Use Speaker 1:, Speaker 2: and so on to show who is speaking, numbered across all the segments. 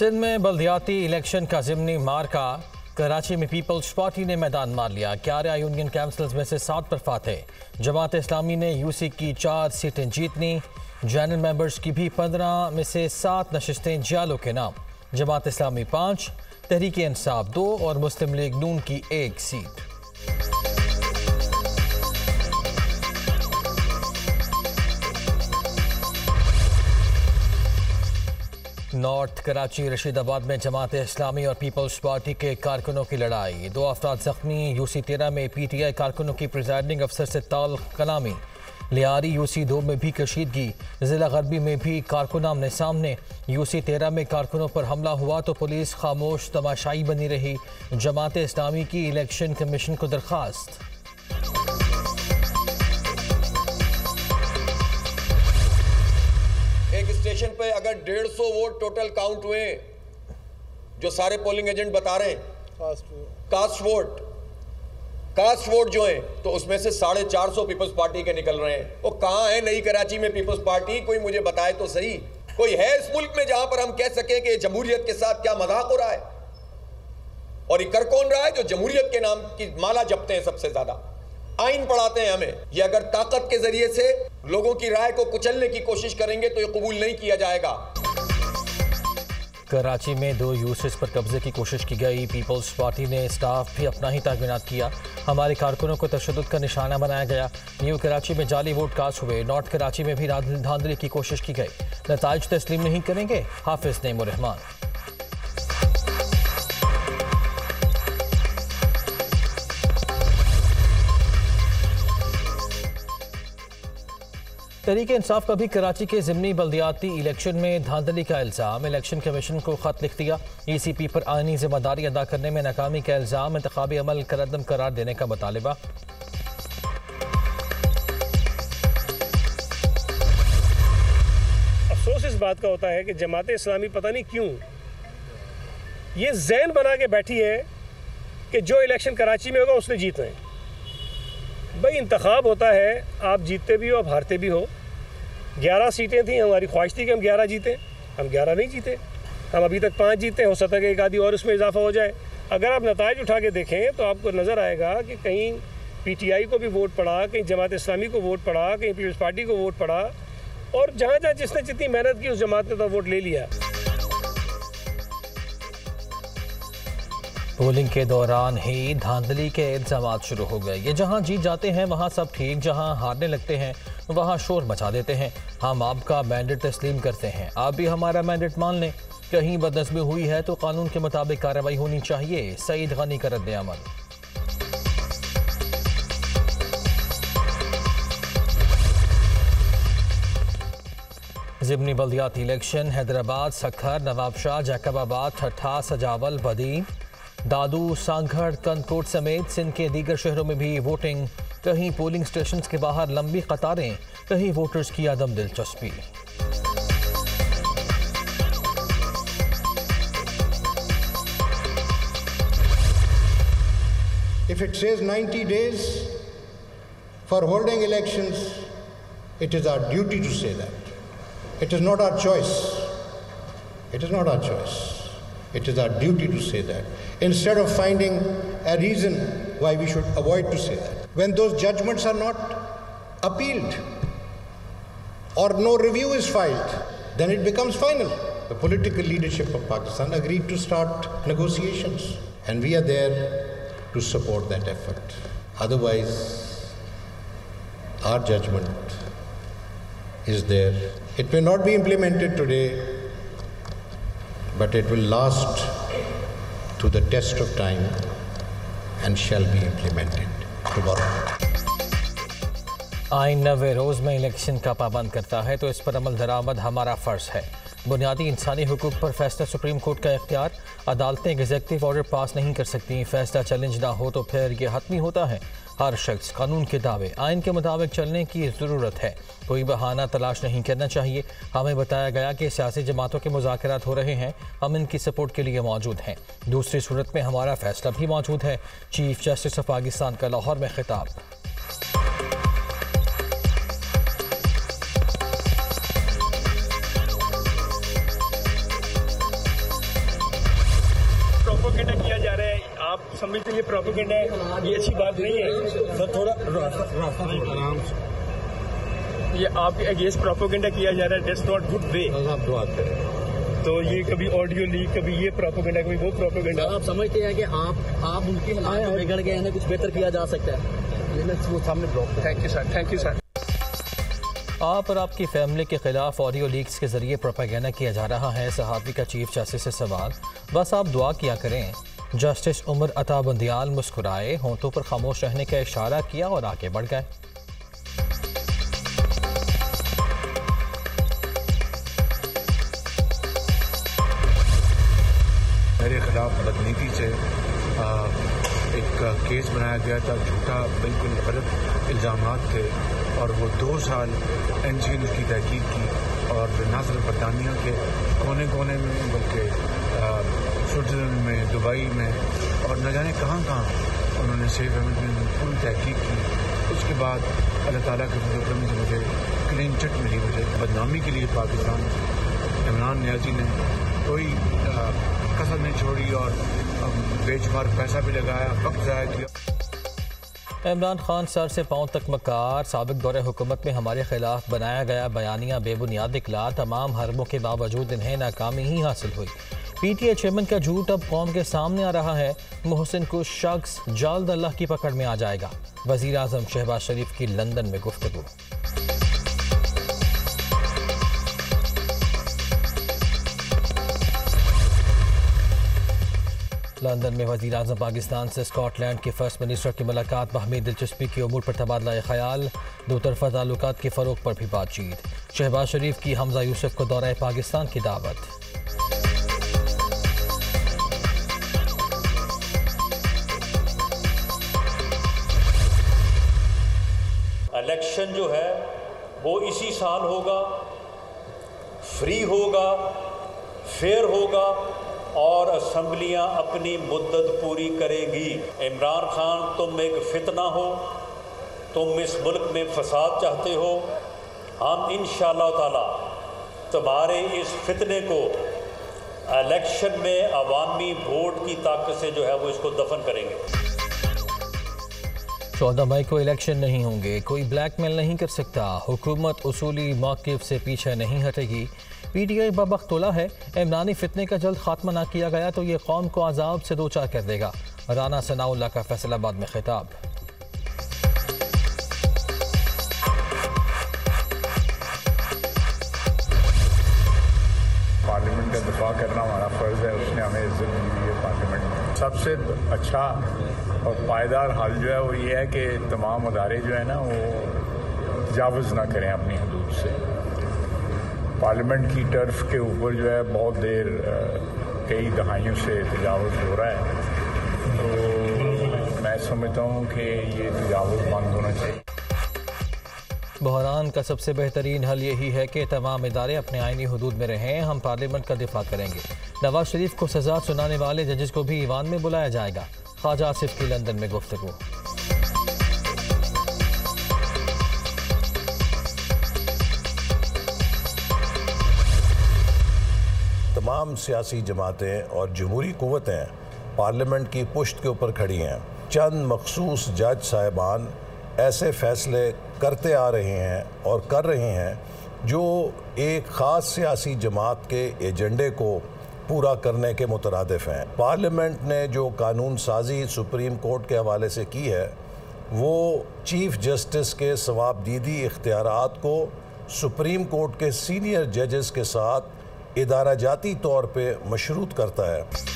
Speaker 1: सिंध में बल्दियाती इलेक्शन का ज़िमनी मार्का। कराची में पीपल्स पार्टी ने मैदान मार लिया। 11 यूनियन काउंसिल्स में से 7 पर फातेह। जमात इस्लामी ने यूसी की 4 सीटें जीतनी। जनरल मेंबर्स की भी 15 में से 7 नशिस्तें जियालो के नाम। जमात इस्लामी 5, तहरीक इंसाफ 2 और मुस्लिम लीग नून की 1 सीट। नॉर्थ कराची रशीदाबाद में जमात इस्लामी और पीपल्स पार्टी के कारकुनों की लड़ाई। 2 अफराद जख्मी। यूसी 13 में पीटीआई कारकुनों की प्रिजाइडिंग अफसर से ताल कलामी। लियारी यूसी 2 में भी कशीदगी। जिला गरबी में भी कारकुन आमने सामने। यूसी 13 में कारकुनों पर हमला हुआ तो पुलिस खामोश तमाशाई बनी रही। जमात इस्लामी की इलेक्शन कमीशन को दरख्वास्त।
Speaker 2: स्टेशन पे अगर 150 वोट टोटल काउंट हुए, जो सारे पोलिंग एजेंट बता रहे हैं कास्ट वोट जो है, तो उसमें से 450 पीपल्स पार्टी के निकल रहे हैं। वो कहाँ है नई कराची में पीपल्स पार्टी? कोई मुझे बताए तो सही। कोई है इस मुल्क में जहां पर हम कह सकें कि जमहूरियत के साथ क्या मजाक हो रहा है? और ये कर कौन रहा है? जो जमहूरियत के नाम की माला जपते हैं सबसे ज्यादा, आइन पढ़ाते हैं हमें। ये अगर ताकत के जरिए से लोगों की राय को कुचलने की कोशिश करेंगे तो ये कबूल नहीं किया जाएगा।
Speaker 1: कराची में 2 यूसिस पर कब्जे की कोशिश की गई। पीपल्स पार्टी ने स्टाफ भी अपना ही तैनात किया। हमारे कारकुनों को तशद्दुद का निशाना बनाया गया। न्यू कराची में जाली वोट कास्ट हुए। नॉर्थ कराची में भी धांधली की कोशिश की गई। नताइज तस्लीम नहीं करेंगे हाफिज नईमुर रहमान। तहरीक इंसाफ का भी कराची के ज़िमनी बल्दियाती इलेक्शन में धांधली का इल्ज़ाम। इलेक्शन कमीशन को ख़त लिख दिया। ECP पर आईनी जिम्मेदारी अदा करने में नाकामी का इल्ज़ाम। इंतखाबी अमल करदम करार देने का मुतालिबा।
Speaker 3: अफसोस इस बात का होता है कि जमात इस्लामी पता नहीं क्यों ये ज़हन बना के बैठी है कि जो इलेक्शन कराची में होगा उसने जीतना है। भाई इंतखाब होता है, आप जीतते भी हो, आप हारते भी हो। 11 सीटें थी, हमारी ख्वाहिश थी कि हम 11 जीते, हम 11 नहीं जीते। हम अभी तक 5 जीते, हो सकता है कि एक आधी और उसमें इजाफा हो जाए। अगर आप नताइज उठा के देखें तो आपको नज़र आएगा कि कहीं PTI को भी वोट पड़ा, कहीं जमात इस्लामी को वोट पड़ा, कहीं पीपल्स पार्टी को वोट पड़ा, और जहाँ जहाँ जिसने जितनी मेहनत की उस जमात ने तो वोट ले लिया।
Speaker 1: पोलिंग के दौरान ही धांधली के इल्ज़ाम शुरू हो गए। ये जहां जीत जाते हैं वहां सब ठीक, जहां हारने लगते हैं वहां शोर मचा देते हैं। हम आपका मैंडेट तस्लीम करते हैं, आप भी हमारा मैंडेट मान लें। कहीं बदनज़मी हुई है तो कानून के मुताबिक कार्रवाई होनी चाहिए। सईद गनी का रद्द अमल। ज़िमनी बल्दियाती इलेक्शन हैदराबाद, सखर, नवाबशाह, जैकबाबाद, ठट्ठा, सजावल, बदीन, दादू, सांगढ़, कंदकोट समेत सिंध के दीगर शहरों में भी वोटिंग। कहीं पोलिंग स्टेशन के बाहर लंबी कतारें, कहीं वोटर्स की आदम दिलचस्पी।
Speaker 4: If it says 90 days for holding elections, it is our duty to say that. It is not our choice. It is not our choice. It is our duty to say that, instead of finding a reason why we should avoid to say that. When those judgments are not appealed or no review is filed, then it becomes final. The political leadership of Pakistan agreed to start negotiations, and we are there to support that effort. Otherwise, our judgment is there. It may not be implemented today, but it will last to the test of time and shall be implemented tomorrow.
Speaker 1: आइन 90 रोज़ में election का पाबंद करता है तो इस पर अमल दरामद हमारा फ़र्ज़ है। बुनियादी इंसानी हुकूक पर फैसला सुप्रीम कोर्ट का इख्तियार। अदालतें एग्जेक्टिव ऑर्डर पास नहीं कर सकती। फैसला चैलेंज ना हो तो फिर यह हतमी होता है। हर शख्स कानून के दावे आइन के मुताबिक चलने की ज़रूरत है। कोई बहाना तलाश नहीं करना चाहिए। हमें बताया गया कि सियासी जमातों के मुज़ाकरात हो रहे हैं, हम इनकी सपोर्ट के लिए मौजूद हैं। दूसरी सूरत में हमारा फैसला भी मौजूद है। चीफ जस्टिस ऑफ पाकिस्तान का लाहौर में खिताब।
Speaker 3: समझते ये प्रोपेगेंडा है, ये अच्छी बात नहीं है सर। थोड़ा आराम से, ये आपके अगेंस्ट प्रोपेगेंडा किया जा रहा है, दैट्स नॉट गुड वे। तो ये कभी ऑडियो लीक, कभी ये प्रोपेगेंडा, कभी वो प्रोपेगेंडा।
Speaker 5: आप समझते हैं कि आप उनके हालात बिगड़ गए हैं, कुछ बेहतर किया जा सकता है? वो सामने block.
Speaker 3: Thank you sir, thank you sir.
Speaker 1: आप और आपकी फैमिली के खिलाफ ऑडियो लीक्स के जरिए प्रोपेगेंडा किया जा रहा है। सहाफ़ी का चीफ जस्टिस से सवाल, बस आप दुआ किया करें। जस्टिस उमर अता बंदियाल मुस्कुराए, होंठों पर खामोश रहने का इशारा किया और आगे बढ़ गए।
Speaker 6: मेरे खिलाफ बदनीति से एक केस बनाया गया था, झूठा बिल्कुल गलत इल्ज़ामात थे, और वो 2 साल NCN की तहकीक की, और न सिर्फ बरतानिया के कोने कोने में बल्कि स्विट्ज़रलैंड में, दुबई में और न जाने कहाँ उन्होंने सेफ हेवन में पूरी तहकीक की। उसके बाद अल्लाह ताला के फज़ल से मुझे क्लीन चिट मिली। मुझे बदनामी के लिए पाकिस्तान इमरान नियाज़ी ने कोई कसर नहीं छोड़ी और बेशुमार पैसा भी लगाया, वक्त ज़ाया किया।
Speaker 1: इमरान खान सर से पांव तक मकार, साबिक दौरे हुकूमत में हमारे खिलाफ बनाया गया बयानिया बेबुनियाद निकला, तमाम हरबों के बावजूद इन्हें नाकामी ही हासिल हुई। PTA चेयरमैन का झूठ अब कौम के सामने आ रहा है। मोहसिन कुछ शख्स जल्द अल्लाह की पकड़ में आ जाएगा। वज़ीर आज़म शहबाज शरीफ की लंदन में गुफ्तगू। लंदन में वज़ीर आज़म पाकिस्तान से स्कॉटलैंड के फर्स्ट मिनिस्टर की मुलाकात, बाहमी दिलचस्पी के उमूर पर तबादला ख्याल, दो तरफ़ा ताल्लुकात के फ़रोग़ पर भी बातचीत। शहबाज शरीफ की हमज़ा यूसुफ को दौरा पाकिस्तान की दावत।
Speaker 7: इलेक्शन जो है वो इसी साल होगा, फ्री होगा, फेयर होगा और असम्बलियां अपनी मुद्दत पूरी करेंगी। इमरान खान, तुम एक फितना हो, तुम इस मुल्क में फसाद चाहते हो। हम इंशाअल्लाह ताला तुम्हारे इस फितने को इलेक्शन में अवामी वोट की ताकत से जो है वो इसको दफन करेंगे।
Speaker 1: 14 मई को इलेक्शन नहीं होंगे, कोई ब्लैकमेल नहीं कर सकता, हुकूमत उसूली मौक़िफ़ से पीछे नहीं हटेगी। PTI बबख्तुल्ला है, इमरानी फितने का जल्द खात्मा ना किया गया तो ये कौम को अजाब से दो चार कर देगा। राना सनाउल्लाह का फैसलाबाद में खिताब।
Speaker 8: पार्लियामेंट का दफा करना हमारा फ़र्ज़ है, उसने हमें इज्जत दी हुई है पार्लियामेंट में। सबसे अच्छा और पायदार हल जो है वो ये है कि तमाम अदारे जो है ना वो तजावुज़ ना करें अपनी हदूद से। पार्लियामेंट की टर्फ के ऊपर जो है बहुत देर कई दहाइयों से तजावुज़ हो रहा है, तो मैं समझता हूँ कि ये तजावुज़ बंद होना चाहिए।
Speaker 1: बहरान का सबसे बेहतरीन हल यही है कि तमाम इदारे अपने आइनी हदूद में रहें। हम पार्लियामेंट का दिफा करेंगे। नवाज शरीफ को सजा सुनाने वाले जजेस को भी ईवान में बुलाया जाएगा। ख्वाजा आसिफ की लंदन में गुफ्तगू।
Speaker 9: तमाम सियासी जमातें और जमहूरी क़ुव्वतें पार्लियामेंट की पुश्त के ऊपर खड़ी हैं। चंद मखसूस जज साहिबान ऐसे फ़ैसले करते आ रहे हैं और कर रहे हैं जो एक ख़ास सियासी जमात के एजेंडे को पूरा करने के मुतरादिफ हैं। पार्लियामेंट ने जो कानून साजी सुप्रीम कोर्ट के हवाले से की है वो चीफ जस्टिस के सवाबदीदी इख्तियारात को सुप्रीम कोर्ट के सीनियर जजेस के साथ इदारा जाती तौर पे मशरूत करता है।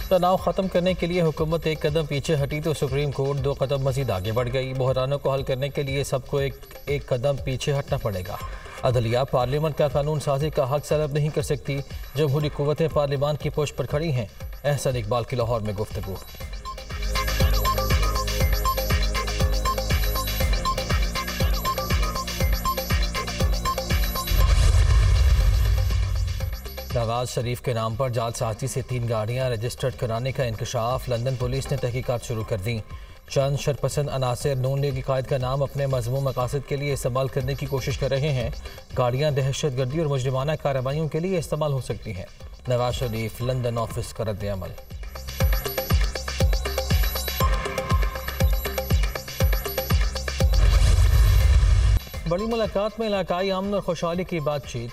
Speaker 1: तनाव ख़त्म करने के लिए हुकूमत एक कदम पीछे हटी तो सुप्रीम कोर्ट 2 कदम मजीद आगे बढ़ गई। बहरानों को हल करने के लिए सबको एक कदम पीछे हटना पड़ेगा। अदलिया पार्लियामेंट का कानून साजी का हक सलब नहीं कर सकती। जमहूरी कुव्वतें पार्लियामान की पोस्ट पर खड़ी हैं। एहसन इकबाल की लाहौर में गुफ्तगू। नवाज शरीफ के नाम पर जालसाजी से 3 गाड़ियां रजिस्टर्ड कराने का इंकशाफ। लंदन पुलिस ने तहकीकात शुरू कर दी। चंद शरपसंद अनासर नून लीग कायद का नाम अपने मज़मूम मकासद के लिए इस्तेमाल करने की कोशिश कर रहे हैं। गाड़ियां दहशत गर्दी और मुजरिमाना कार्रवाइयों के लिए इस्तेमाल हो सकती हैं। नवाज शरीफ लंदन ऑफिस का रद्द अमल। बड़ी मुलाकात में इलाकाई अमन और खुशहाली की बातचीत।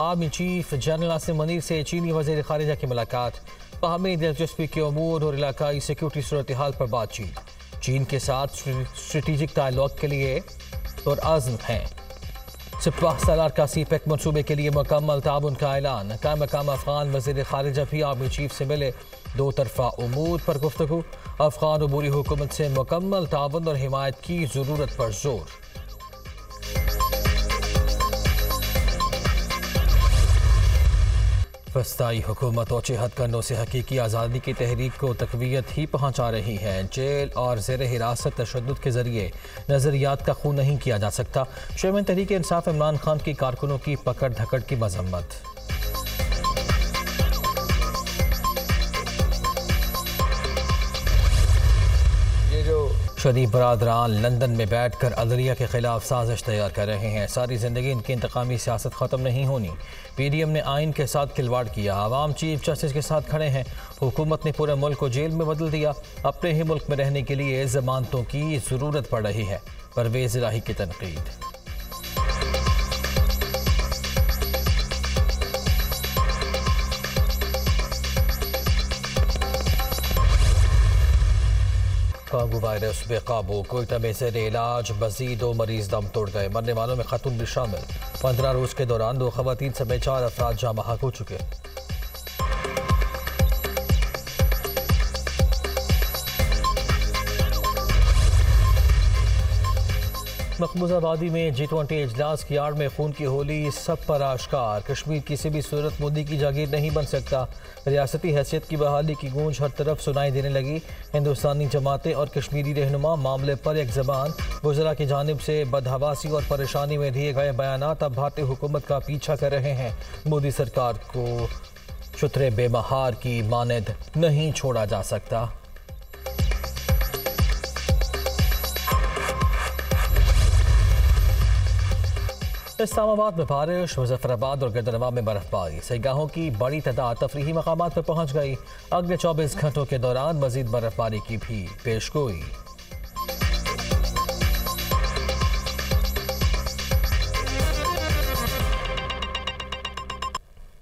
Speaker 1: Army chief general Asim Munir से चीनी वज़ीर ख़ारिजा की मुलाकात। बाहमी दिलचस्पी के अमूर और इलाकाई सिक्योरिटी सूरत हाल पर बातचीत। चीन के साथ स्ट्रेटेजिक ताल्लुक़ के लिए पुरअज़्म हैं। सिपह सालार का सीपेक मनसूबे के लिए मुकम्मल ताउन का ऐलान। मकाम अफ़गान वज़ीर ख़ारिजा भी आर्मी चीफ से मिले। दो तरफ़ा उमूर पर गुफ्तगू। अफ़गान अबूरी हुकूमत से मुकम्मल ताउन और हिमायत की ज़रूरत पर जोर। वस्ताई हुकूमत और चेहत करनों से हकीकी आज़ादी की तहरीक को तक़वियत ही पहुँचा रही है। जेल और ज़ेर हिरासत तशद्दुद के ज़रिए नज़रियात का खून नहीं किया जा सकता। चेयरमैन तहरीक इंसाफ इमरान खान की कारकुनों की पकड़ धकड़ की मजम्मत। शरीफ बरादरान लंदन में बैठकर अदलिया के खिलाफ साजिश तैयार कर रहे हैं। सारी ज़िंदगी इनकी इंतकामी सियासत ख़त्म नहीं होनी। PDM ने आइन के साथ खिलवाड़ किया। आवाम चीफ जस्टिस के साथ खड़े हैं। हुकूमत ने पूरे मुल्क को जेल में बदल दिया। अपने ही मुल्क में रहने के लिए ज़मानतों की ज़रूरत पड़ रही है। परवेज़ इलाही की तनकीद। कांगो वायरस बेकाबू। कोयटा में ज़ेर इलाज मज़ीद 2 मरीज दम तोड़ गए। मरने वालों में खातून भी शामिल। 15 रोज़ के दौरान 2 ख़वातीन समेत 4 अफराद जाँ बहक हो चुके। मकबूजा आबादी में G20 इजलास की आड़ में खून की होली सब पर आश्कार। कश्मीर किसी भी सूरत मोदी की जागीर नहीं बन सकता। रियासती हैसियत की बहाली की गूंज हर तरफ सुनाई देने लगी। हिंदुस्तानी जमातें और कश्मीरी रहनुमा मामले पर एक ज़बान। वज़रा की जानिब से बदहवासी और परेशानी में दिए गए बयानात अब भारतीय हुकूमत का पीछा कर रहे हैं। मोदी सरकार को शुतरे बेमहार की मानद नहीं छोड़ा जा सकता। इस्लामाबाद में बारिश। मुजफ्फराबाद और गिरदनवा में बर्फबारी। सयाहों की बड़ी तादाद तफरीही मकामात पर पहुँच गई। अगले 24 घंटों के दौरान मजीद बर्फबारी की भी पेशगोई।